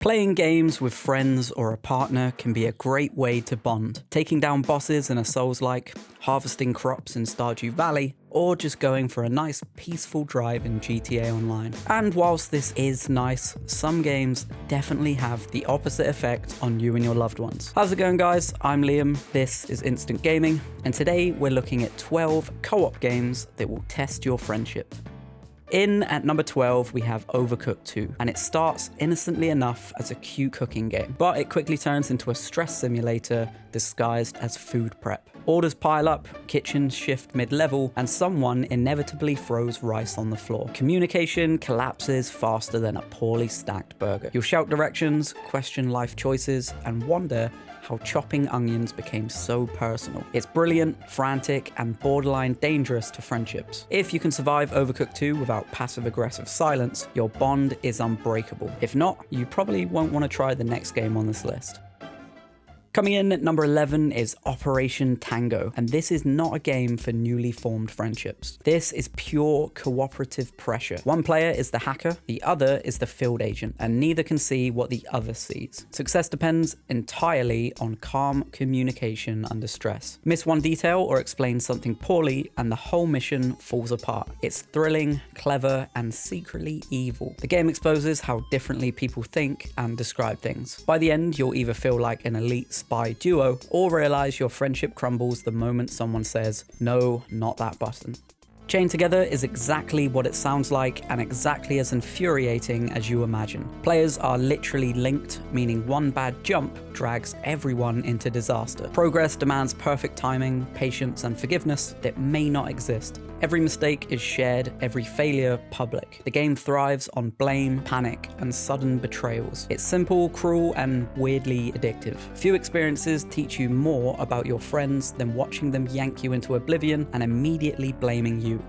Playing games with friends or a partner can be a great way to bond. Taking down bosses in a Souls-like, harvesting crops in Stardew Valley, or just going for a nice peaceful drive in GTA Online. And whilst this is nice, some games definitely have the opposite effect on you and your loved ones. How's it going, guys? I'm Liam, this is Instant Gaming, and today we're looking at 12 co-op games that will test your friendship. In at number 12, we have Overcooked 2, and it starts innocently enough as a cute cooking game, but it quickly turns into a stress simulator disguised as food prep. Orders pile up, kitchens shift mid-level, and someone inevitably throws rice on the floor. Communication collapses faster than a poorly stacked burger. You'll shout directions, question life choices, and wonder how chopping onions became so personal. It's brilliant, frantic, and borderline dangerous to friendships. If you can survive Overcooked 2 without passive-aggressive silence, your bond is unbreakable. If not, you probably won't want to try the next game on this list. Coming in at number 11 is Operation Tango, and this is not a game for newly formed friendships. This is pure cooperative pressure. One player is the hacker, the other is the field agent, and neither can see what the other sees. Success depends entirely on calm communication under stress. Miss one detail or explain something poorly, and the whole mission falls apart. It's thrilling, clever, and secretly evil. The game exposes how differently people think and describe things. By the end, you'll either feel like an elite spy duo, or realize your friendship crumbles the moment someone says, "No, not that button." Chained Together is exactly what it sounds like and exactly as infuriating as you imagine. Players are literally linked, meaning one bad jump drags everyone into disaster. Progress demands perfect timing, patience, and forgiveness that may not exist. Every mistake is shared, every failure public. The game thrives on blame, panic, and sudden betrayals. It's simple, cruel, and weirdly addictive. Few experiences teach you more about your friends than watching them yank you into oblivion and immediately blaming you.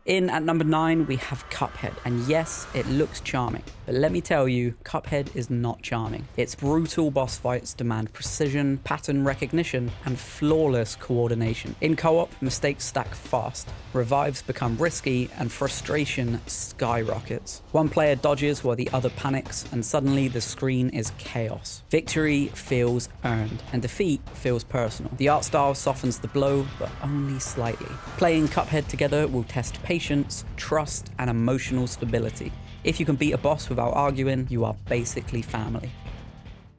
In at number 9, we have Cuphead, and yes, it looks charming, but let me tell you, Cuphead is not charming. Its brutal boss fights demand precision, pattern recognition, and flawless coordination. In co-op, mistakes stack fast, revives become risky, and frustration skyrockets. One player dodges while the other panics, and suddenly the screen is chaos. Victory feels earned, and defeat feels personal. The art style softens the blow, but only slightly. Playing Cuphead together will test patience, trust, and emotional stability. If you can beat a boss without arguing, you are basically family.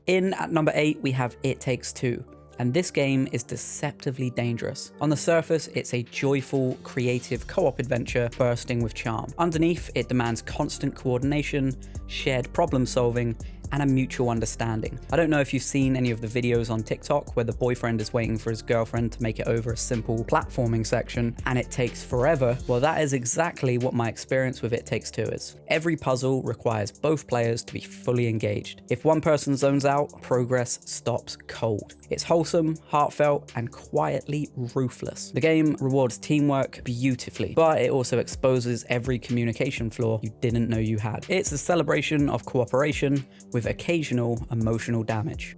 In at number 8, we have It Takes Two, and this game is deceptively dangerous. On the surface, it's a joyful, creative co-op adventure bursting with charm. Underneath, it demands constant coordination, shared problem solving, and a mutual understanding. I don't know if you've seen any of the videos on TikTok where the boyfriend is waiting for his girlfriend to make it over a simple platforming section and it takes forever. Well, that is exactly what my experience with It Takes Two is. Every puzzle requires both players to be fully engaged. If one person zones out, progress stops cold. It's wholesome, heartfelt, and quietly ruthless. The game rewards teamwork beautifully, but it also exposes every communication flaw you didn't know you had. It's a celebration of cooperation with occasional emotional damage.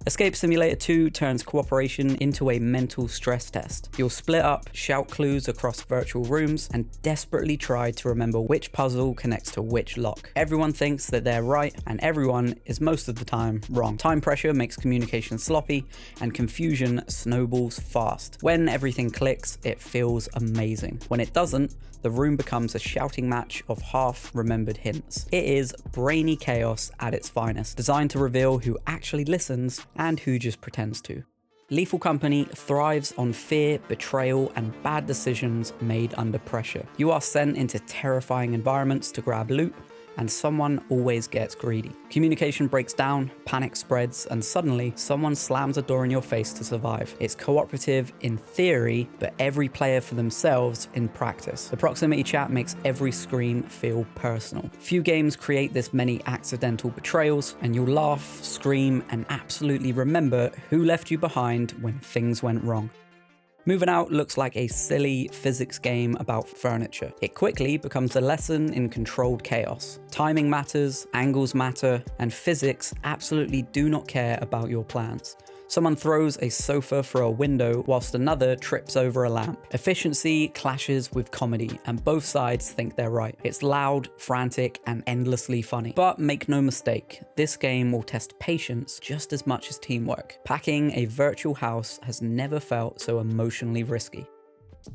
Escape Simulator 2 turns cooperation into a mental stress test. You'll split up, shout clues across virtual rooms, and desperately try to remember which puzzle connects to which lock. Everyone thinks that they're right, and everyone is most of the time wrong. Time pressure makes communication sloppy, and confusion snowballs fast. When everything clicks, it feels amazing. When it doesn't, the room becomes a shouting match of half-remembered hints. It is brainy chaos at its finest, designed to reveal who actually listens and who just pretends to. Lethal Company thrives on fear, betrayal, and bad decisions made under pressure. You are sent into terrifying environments to grab loot, and someone always gets greedy. Communication breaks down, panic spreads, and suddenly someone slams a door in your face to survive. It's cooperative in theory, but every player for themselves in practice. The proximity chat makes every scream feel personal. Few games create this many accidental betrayals, and you'll laugh, scream, and absolutely remember who left you behind when things went wrong. Moving Out looks like a silly physics game about furniture. It quickly becomes a lesson in controlled chaos. Timing matters, angles matter, and physics absolutely do not care about your plans. Someone throws a sofa through a window whilst another trips over a lamp. Efficiency clashes with comedy, and both sides think they're right. It's loud, frantic, and endlessly funny. But make no mistake, this game will test patience just as much as teamwork. Packing a virtual house has never felt so emotionally risky.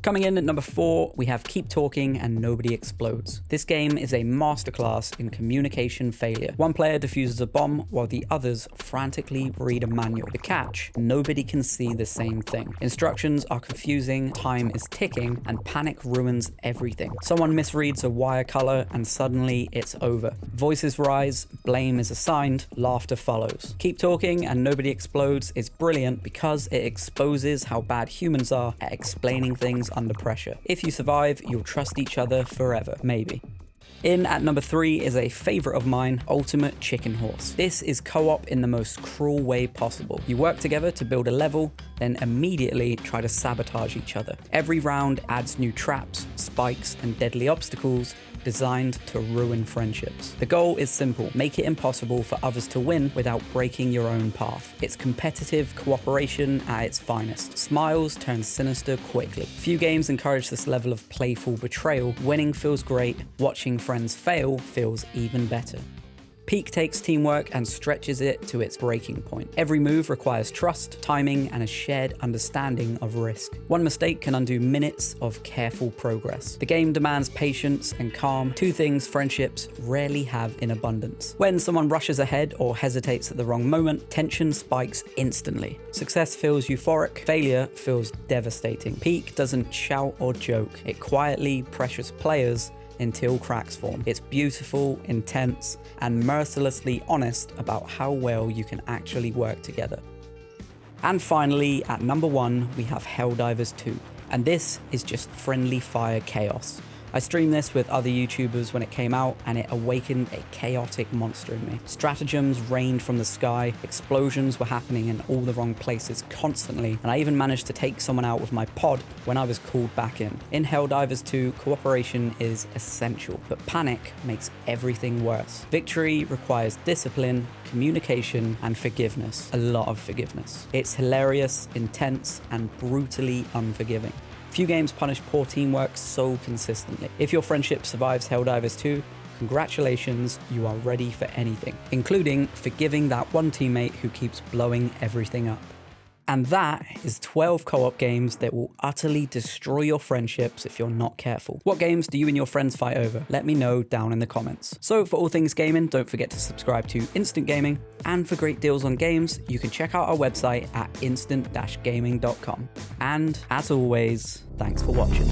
Coming in at number 4, we have Keep Talking and Nobody Explodes. This game is a masterclass in communication failure. One player defuses a bomb while the others frantically read a manual. The catch: nobody can see the same thing. Instructions are confusing, time is ticking, and panic ruins everything. Someone misreads a wire color and suddenly it's over. Voices rise, blame is assigned, laughter follows. Keep Talking and Nobody Explodes is brilliant because it exposes how bad humans are at explaining things under pressure. If you survive, you'll trust each other forever, maybe. In at number 3 is a favorite of mine, Ultimate Chicken Horse. This is co-op in the most cruel way possible. You work together to build a level, then immediately try to sabotage each other. Every round adds new traps, spikes, and deadly obstacles designed to ruin friendships. The goal is simple: make it impossible for others to win without breaking your own path. It's competitive cooperation at its finest. Smiles turn sinister quickly. Few games encourage this level of playful betrayal. Winning feels great, watching friends fail feels even better. Peak takes teamwork and stretches it to its breaking point. Every move requires trust, timing, and a shared understanding of risk. One mistake can undo minutes of careful progress. The game demands patience and calm, two things friendships rarely have in abundance. When someone rushes ahead or hesitates at the wrong moment, tension spikes instantly. Success feels euphoric, failure feels devastating. Peak doesn't shout or joke, it quietly pressures players until cracks form. It's beautiful, intense, and mercilessly honest about how well you can actually work together. And finally, at number 1, we have Helldivers 2. And this is just friendly fire chaos. I streamed this with other YouTubers when it came out, and it awakened a chaotic monster in me. Stratagems rained from the sky, explosions were happening in all the wrong places constantly, and I even managed to take someone out with my pod when I was called back in. In Helldivers 2, cooperation is essential, but panic makes everything worse. Victory requires discipline, communication, and forgiveness. A lot of forgiveness. It's hilarious, intense, and brutally unforgiving. Few games punish poor teamwork so consistently. If your friendship survives Helldivers 2, congratulations, you are ready for anything, including forgiving that one teammate who keeps blowing everything up. And that is 12 co-op games that will utterly destroy your friendships if you're not careful. What games do you and your friends fight over? Let me know down in the comments. So for all things gaming, don't forget to subscribe to Instant Gaming. And for great deals on games, you can check out our website at instant-gaming.com. And as always, thanks for watching.